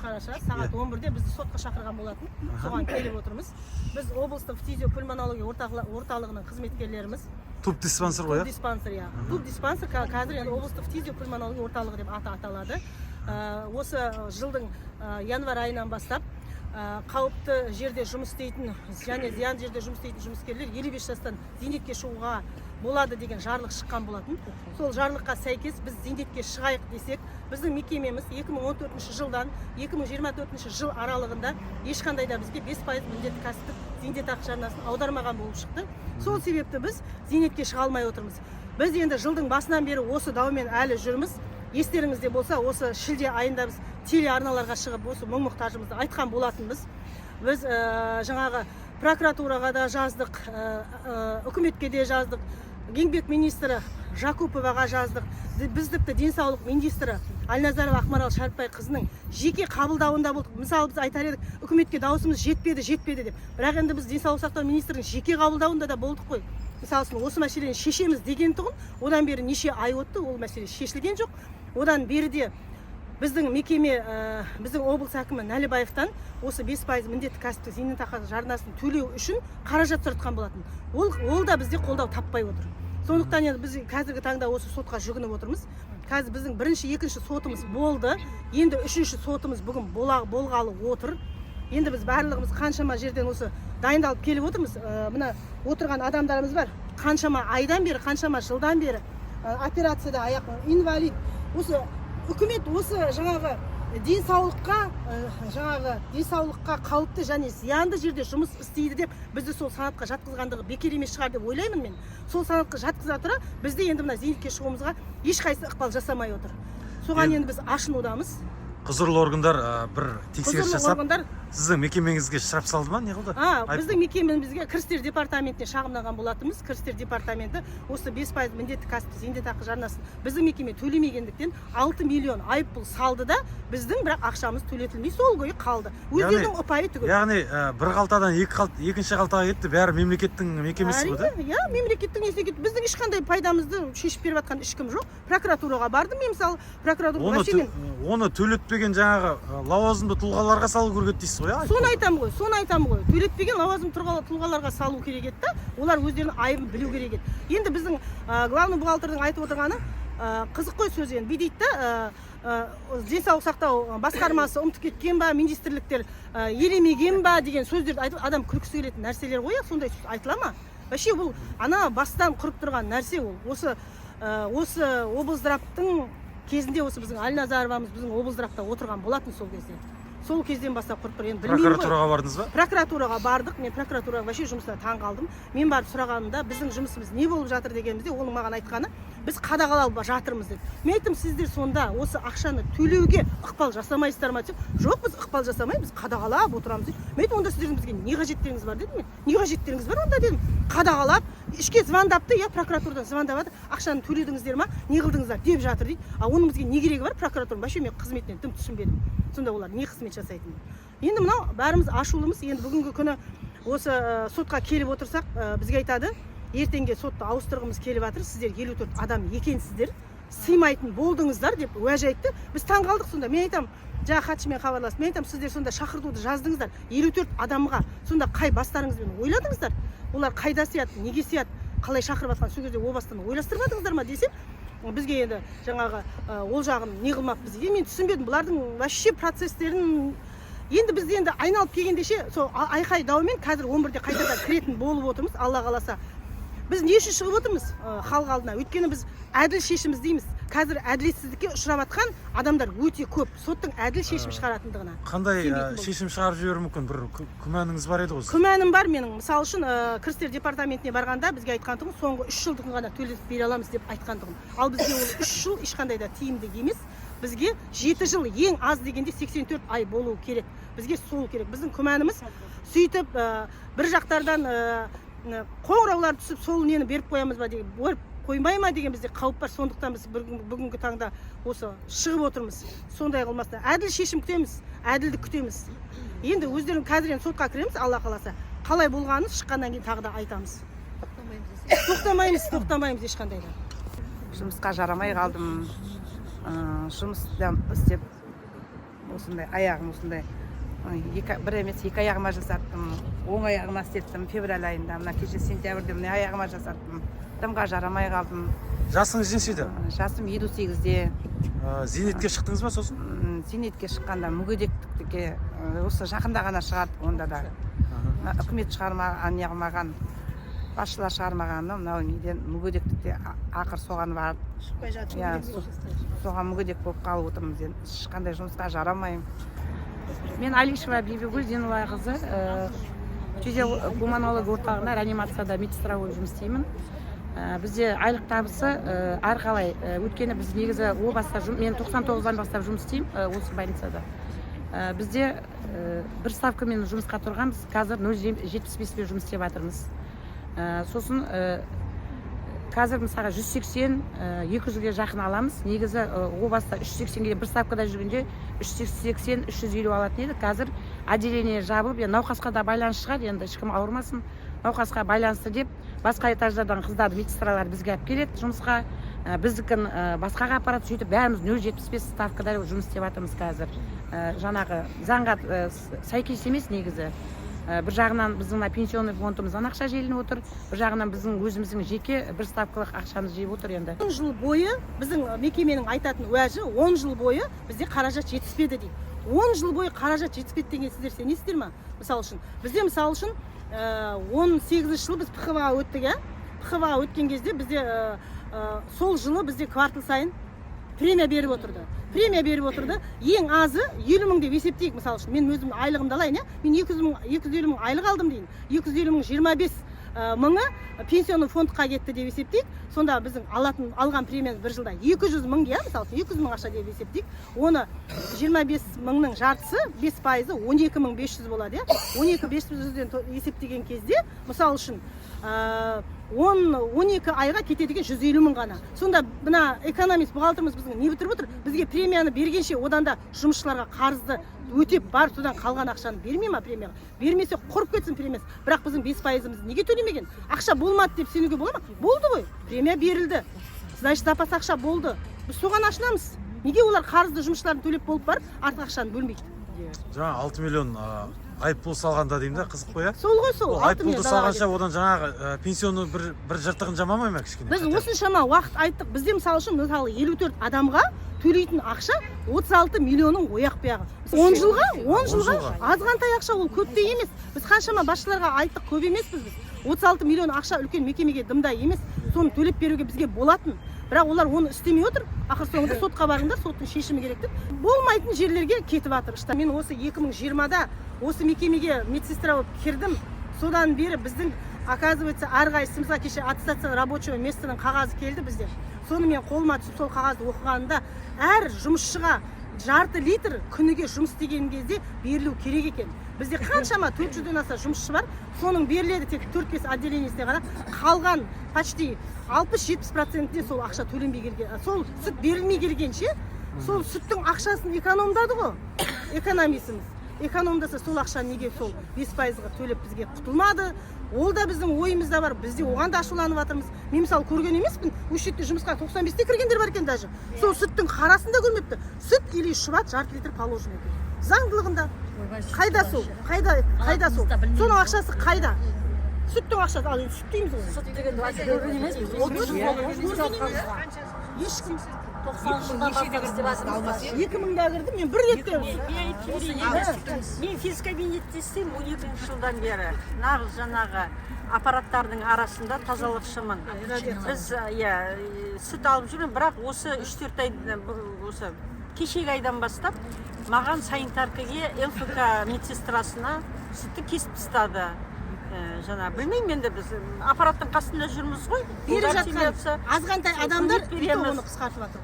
қараша сағат 11-де бізді сотқа шақырған болатын. Соған келіп отырмыз. Біз облыстық фтизиопульмонология орталығының қызметкерлеріміз. Туп диспансер ғой, Туп диспансер, иә. Туп диспансер қазір енді облыстық фтизиопульмонология орталығы деп аталады. Осы жылдың январ айынан бастап қауіпті жерде жұмыс істейтін және зиян жерде жұмыс істейтін жұмыскерлер 55 жастан зейнетке шығуға болады деген жарлық шыққан болатын. Сол жарлыққа сәйкес біз зейнетке шығайық десек, біздің мекемеміз 2014 жылдан 2024 жыл аралығында ешқандай да бізге 5% міндетті кәсіптік зейнетақы жарнасын аудармаған болып шықты. Сол себепті біз зейнетке шыға алмай отырмыз. Біз енді жылдың басынан бері осы даумен әлі жүрміз. Естеріңізде болса, осы шілде айында біз телеарналарға шығып, осы мұң-мұқтажымызды айтқан болатынбыз. Біз жаңағы прокуратураға да жаздық, үкіметке де жаздық, еңбек министрі Жакуповаға жаздық, біздікті денсаулық министрі Альназарова Ақмарал Шәріпбай қызының жеке қабылдауында болдық. Мысалы біз айтар едік, үкіметке дауысымыз жетпеді деп. Бірақ енді біз денсаулық сақтау министрінің жеке қабылдауында да болдық қой. Мысалы осы мәселені шешеміз деген тұғын, одан бері неше ай өтті, ол мәселе шешілген жоқ. Одан бері де біздің мекеме, біздің облыс әкімі Нәлібаевтан осы 5% міндетті кәсіптік зейнетақы жарнасын төлеу үшін қаражат сұратқан болатын. Ол да бізде қолдау таппай отыр. Сондықтан енді біз қазіргі таңда осы сотқа жүгініп отырмыз. Қазір біздің бірінші, екінші сотымыз болды. Енді үшінші сотымыз бүгін болғалы отыр. Енді біз барлығымыз қаншама жерден осы дайындалып келіп отырмыз. Мына отырған адамдарымыз бар. Қаншама айдан бері, қаншама жылдан бері операцияда аяқ инвалид. Осы үкімет осы жаңағы денсаулыққа қауіпті және зиянды жерде жұмыс істейді деп бізді сол санатқа жатқызғандығы бекер емес шығар деп ойлаймын мен. Сол санатқа жатқыза тұра бізде енді мына зейнетке шығуымызға ешқайсы ықпал жасамай отыр. Соған енді біз ашынудамыз. Құзырлы органдар бір тексеріс жасап, сіздің мекемеңізге штраф салды ма, не қылды? Біздің мекемемізге кірістер департаментіне шағымданған болатынбыз. Кірістер департаменті осы 5% міндетті кәсіптік зейнетақы жарнасын біздің мекеме төлемегендіктен 6 миллион айыппұл салды да, біздің бірақ ақшамыз төлетілмей сол күйі қалды. Өздерінің ұпайы түгел. Яғни бір қалтадан екінші қалтаға кетті, бәрі мемлекеттің мекемесі ғой, да? Иә, мемлекеттің несіне кетті. Біздің ешқандай пайдамызды шешіп беріп жатқан ешкім жоқ. Прокуратураға бардым мен, мысалы, оны төлетпеген жаңағы лауазымды тұлғаларға салу керек дейсіз ғой? Соны айтамын ғой. Төлетпеген лауазымды тұлғаларға салу керек еді, олар өздерінің айыбын білу керек еді. Енді біздің главный бухгалтердің айтып отырғаны қызық қой сөз енді. Дейді да, денсаулық сақтау басқармасы ұмытып кеткен ба, министрліктер елемеген ба деген сөздерді айтып, адам күлкісі келетін нәрселер ғой, сондай сөз айтыла ма? Вообще бұл ана бастан құрып тұрған нәрсе ол. Осы облздраптың кезінде осы біздің Альназаровамыз біздің облздрапта отырған болатын сол кезде. Сол кезден бастап құрып тұр. Прокуратураға бардыңыз ба? Прокуратураға бардық. Мен прокуратураға вообще жұмысына таң қалдым. Мен барып сұрағанымда біздің жұмысымыз не болып жатыр дегенімізде оның маған айтқаны, біз қадағалап жатырмыз деді. Мен айттым, сіздер сонда осы ақшаны төлеуге ықпал жасамайсыздар ма деп. Жоқ, біз ықпал жасамаймыз, қадағалап отырамыз деді. Мен айттым, онда сіздердің бізге не қажеттеріңіз бар дедім мен. Не қажеттеріңіз бар онда дедім. Қадағалап, ішке звондапты, я прокуратурадан звондап, ақшаны төледіңіздер ма, не қылдыңыздар деп жатыр дейді. Оның бізге не керегі бар прокуратураның? Вообще мен қызметінен дым түсінбедім. Сонда олар не қызмет жасайтын. Енді мынау бәріміз ашулымыз. Енді бүгінгі күні осы сотқа келіп отырсақ, бізге айтады, ертеңге сотты ауыстырғымыз келіп жатыр, сіздер 54 адам екенсіздер, сыймайтын болдыңыздар деп уәж айтты. Біз таң қалдық сонда. Мен айтам, жаңа хатшымен хабарласып, мен айтам, сіздер сонда шақыртуды жаздыңыздар 54 адамға. Сонда қай бастарыңызбен ойладыңыздар? Олар қайда сияды, неге сияды, қалай шақырып жатқан, сол кезде о бастан ойластырмадыңыздар ма десем, бізге енді жаңағы ол жағын не қылмаппыз. Мен түсінбедім бұлардың вообще процестерін. Енді біз енді айналып келгенде ше, сол айқай дауымен қазір 11-де қайтадан кіретін болып отырмыз, Алла қаласа. Біз не үшін шығып отырмыз халық алдына? Өйткені біз әділ шешім іздейміз. Қазір әділетсіздікке ұшырап жатқан адамдар өте көп. Соттың әділ шешім шығаратындығына. Қандай шешім шығарып жіберуі мүмкін? Бір күмәніңіз бар еді ғой? Күмәнім бар менің. Мысалы үшін кірістер департаментіне барғанда бізге айтқандығым, соңғы 3 жылдың ғана төлетіп бере аламыз деп айтқандығым. Ал бізге ол 3 жыл ешқандай да тиімді емес. Бізге 7 жыл ең аз дегенде 84 ай болу керек. Бізге сол керек. Біздің күмәніміз сөйтіп бір жақтардан қоңыраулар түсіп, сол нені беріп қоямыз ба деген, беріп қоймай ма деген бізде қауіп бар. Сондықтан біз бүгінгі таңда осы шығып отырмыз. Сондай қылмасына әділ шешім күтеміз, әділдік күтеміз. Енді өздерін қазір сотқа кіреміз, Алла қаласа. Қалай болғанын шыққаннан кейін тағы да айтамыз. Тоқтамаймыз ешқандай да. Жұмысқа жарамай қалдым. Жұмыстан істеп осындай аяғым осындай бір емес екі аяғыма жасаттым, оң аяғыма істеттім февраль айында, мына кеше сентябрьде мына аяғыма жасаттым, дымға жарамай қалдым. Жасыңыз нешеде? Жасым 58-де. Зейнетке шықтыңыз ба сосын? Зейнетке шыққанда мүгедектікке осы жақында ғана шығардық, онда да үкімет шығармаған, неғылмаған, басшылар шығармағаны, мынау неден мүгедектікте ақыр соған барып, соған мүгедек болып қалып отырмыз. Ешқандай жұмысқа жарамаймын. Мен Алишева Бибигүл Зейнолла қызы, Түйзе гуманология орталығында реанимацияда медсестра болып жұмыс істеймін. Бізде айлық табысы әрқалай, өткені біз негізі о баста, мен 99-дан бастап жұмыс істеймін осы больницада. Бізде бір ставкамен жұмысқа тұрғанбыз, қазір 0,75-пен жұмыс істеп жатырмыз. Сосын қазір мысалға 180-200-ге жақын аламыз. Негізі о баста 380-ге бір ставкада жүргенде 380-350 алатын еді. Қазір отделение жабылып, науқасқа да байланыс шығар, енді ешкім ауырмасын. Науқасқа байланысты деп басқа этаждардан қыздарды медсестралар бізге алып келеді жұмысқа, біздікін басқаға апарады, сөйтіп бәріміз 0,75 ставкада жұмыс істеп жатырмыз қазір. Жаңағы заңға сәйкес емес негізі. Бір жағынан біздің пенсионный фондымыздан ақша желініп отыр, бір жағынан біздің өзіміздің жеке бір ставкалық ақшамыз жеп отыр енді. 10 жыл бойы біздің мекеменің айтатын уәжі 10 жыл бойы бізде қаражат жетіспеді дейді. 10 жыл бойы қаражат жетіспеді деген сіздер сенесіздер ме? Мысал үшін, бізде мысал үшін 18 жыл біз ПХВ-ға өттік, ПХВ-ға өткен кезде бізде сол жылы бізде квартал сайын премия беріп отырды. Премия беріп отырды. Ең азы 50 мың деп есептейік, мысал үшін. Мен өзім айлығымды алайын, мен 250 мың айлық алдым дейін. 250 мың 25 мыңы пенсионный фондқа кетті деп есептейік. Сонда біздің алған премиямыз бір жылда 200 мың, мысалы 200 мың ақша деп есептейік. Оны 25 мыңның жартысы 5%, 12 мың 500 болады. 12 500-ден есептеген кезде, мысал үшін 12 айға кетедіген 150 мың ғана. Сонда мына экономист бухгалтеріміз біздің не бітіріп отыр? Бізге премияны бергенше, одан да жұмысшыларға қарызды өтеп бар, содан қалған ақшаны бермей ма премияға? Бермесе құрып кетсін премиясы. Бірақ біздің 5%-імізді неге төлемеген? Ақша болмады деп сенуге бола ма? Болды ғой. Премия берілді. Значит, запас ақша болды. Біз соған ашынамыз. Неге олар қарызды жұмысшыларын төлеп болып барып, артық ақшаны бөлмейді? Жаңа 6 миллион айыппұл салғанда деймін да, қызық қой, Сол ғой сол. Айыппұлды салғанша одан жаңағы пенсионный бір жыртығын жамамай ма кішкене? Біз осыншама уақыт айттық. Бізде мысалы үшін 54 адамға төлейтін ақша 36 миллионның ояқ бұяғы. 10 жылға азғантай ақша, ол көп те емес. Біз қаншама басшыларға айттық, көп емеспіз біз. 36 миллион ақша үлкен мекемеге дымда емес. Соны төлеп беруге бізге болатын. Бірақ олар оны істемей отыр. Ақыр соңында сотқа барыңдар, соттың шешімі керек деп. Болмайтын жерлерге кетіп жатыр. Мен осы 2020-да осы мекемеге медсестра болып кірдім. Содан бері біздің, оказывается, әрқайсымызға кеше аттестация рабочего местаның қағазы келді бізде. Соны мен қолыма түсіп сол қағазды оқығанда, әр жұмысшыға жарты литр күніге жұмыс істеген кезде берілу керек екен. Бізде қаншама 400-ден аса жұмысшы бар, соның беріледі тек 4-5 отделениесіне ғана. Қалған почти 60-70%-де сол ақша төленбей келген, сол сүт берілмей келгенше, сол сүттің ақшасын экономдады ғой, экономисіміз. Экономдаса сол ақша неге сол 5%-ға төлеп бізге құтылмады? Ол да біздің ойымызда бар, бізде оған да ашуланып жатырмыз. Мен мысалы көрген емеспін, осы жерде жұмысқа 95-те кіргендер бар екен даже. Сол сүттің қарасын да көрмепті. Сүт или шұбат жарты литр положено екен. Заңдылығында. Қайда сол? Қайда сол? Соның ақшасы қайда? Сүттің ақшасы, ал енді сүт дейміз ғой. Сүт деген көрген емес, ешкім 2000-да кірдім, мен бір рет мен физкабинетте істеймін 12 жылдан бері. Нағыз жаңағы аппараттардың арасында тазалықшымын. Біз сүт алып жүрмін, бірақ осы 3-4 ай, осы кешегі айдан бастап маған санитаркаге ЛФК медсестрасына сүтті кесіп тастады. Жаңа білмеймін, енді біз аппараттың қасында жүрміз ғой. Беріп жатқан азғантай адамдар оны қысқартып жатыр.